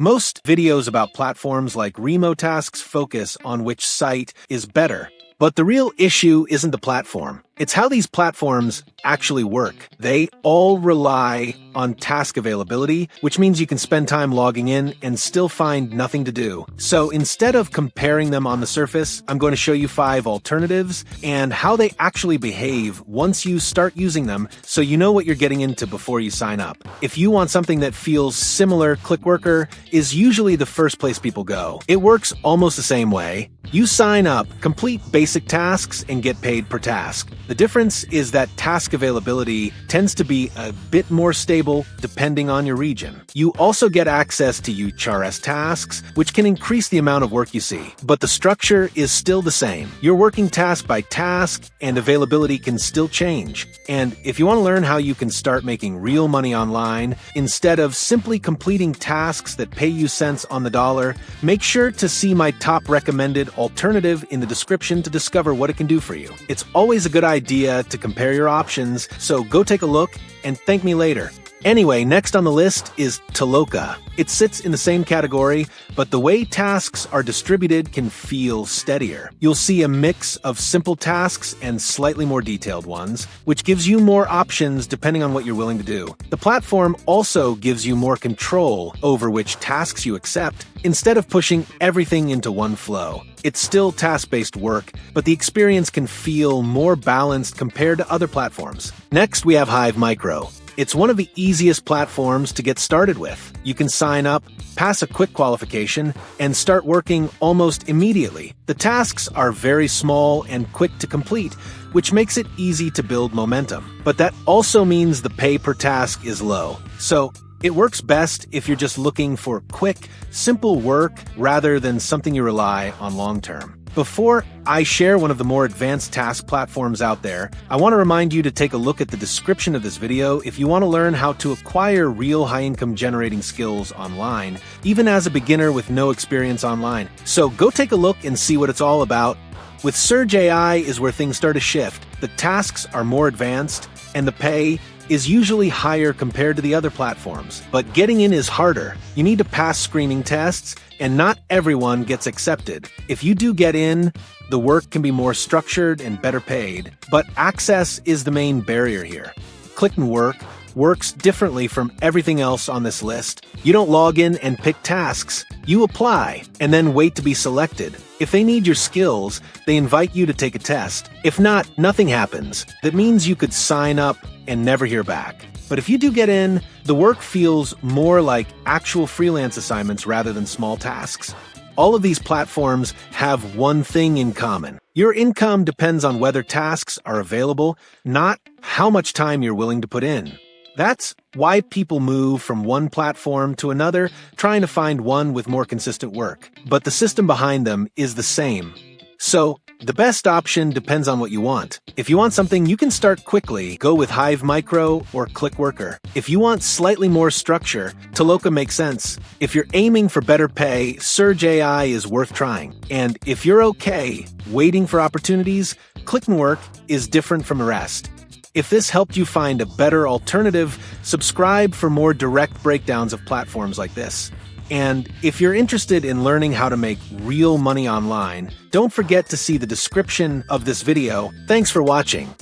Most videos about platforms like Remotasks focus on which site is better. But the real issue isn't the platform. It's how these platforms actually work. They all rely on task availability, which means you can spend time logging in and still find nothing to do. So instead of comparing them on the surface, I'm going to show you 5 alternatives and how they actually behave once you start using them so you know what you're getting into before you sign up. If you want something that feels similar, Clickworker is usually the first place people go. It works almost the same way. You sign up, complete basic tasks, and get paid per task. The difference is that task availability tends to be a bit more stable depending on your region. You also get access to UHRS tasks, which can increase the amount of work you see. But the structure is still the same. You're working task by task, and availability can still change. And if you want to learn how you can start making real money online, instead of simply completing tasks that pay you cents on the dollar, make sure to see my top recommended alternative in the description to discover what it can do for you. It's always a good idea to compare your options, so go take a look and thank me later. Anyway, next on the list is Toloka. It sits in the same category, but the way tasks are distributed can feel steadier. You'll see a mix of simple tasks and slightly more detailed ones, which gives you more options depending on what you're willing to do. The platform also gives you more control over which tasks you accept, instead of pushing everything into one flow. It's still task-based work, but the experience can feel more balanced compared to other platforms. Next, we have Hive Micro. It's one of the easiest platforms to get started with. You can sign up, pass a quick qualification, and start working almost immediately. The tasks are very small and quick to complete, which makes it easy to build momentum. But that also means the pay per task is low. So it works best if you're just looking for quick, simple work rather than something you rely on long-term. Before I share one of the more advanced task platforms out there, I want to remind you to take a look at the description of this video if you want to learn how to acquire real high-income generating skills online, even as a beginner with no experience online. So go take a look and see what it's all about. With Surge AI is where things start to shift. The tasks are more advanced, and the pay is usually higher compared to the other platforms. But getting in is harder. You need to pass screening tests, and not everyone gets accepted. If you do get in, the work can be more structured and better paid, but access is the main barrier here. ClickNwork works differently from everything else on this list. You don't log in and pick tasks. You apply, and then wait to be selected. If they need your skills, they invite you to take a test. If not, nothing happens. That means you could sign up and never hear back. But if you do get in, the work feels more like actual freelance assignments rather than small tasks. All of these platforms have one thing in common. Your income depends on whether tasks are available, not how much time you're willing to put in. That's why people move from one platform to another, trying to find one with more consistent work. But the system behind them is the same. So, the best option depends on what you want. If you want something you can start quickly, go with Hive Micro or Clickworker. If you want slightly more structure, Toloka makes sense. If you're aiming for better pay, Surge AI is worth trying. And if you're okay waiting for opportunities, ClickNwork is different from the rest. If this helped you find a better alternative, subscribe for more direct breakdowns of platforms like this. And if you're interested in learning how to make real money online, don't forget to see the description of this video. Thanks for watching.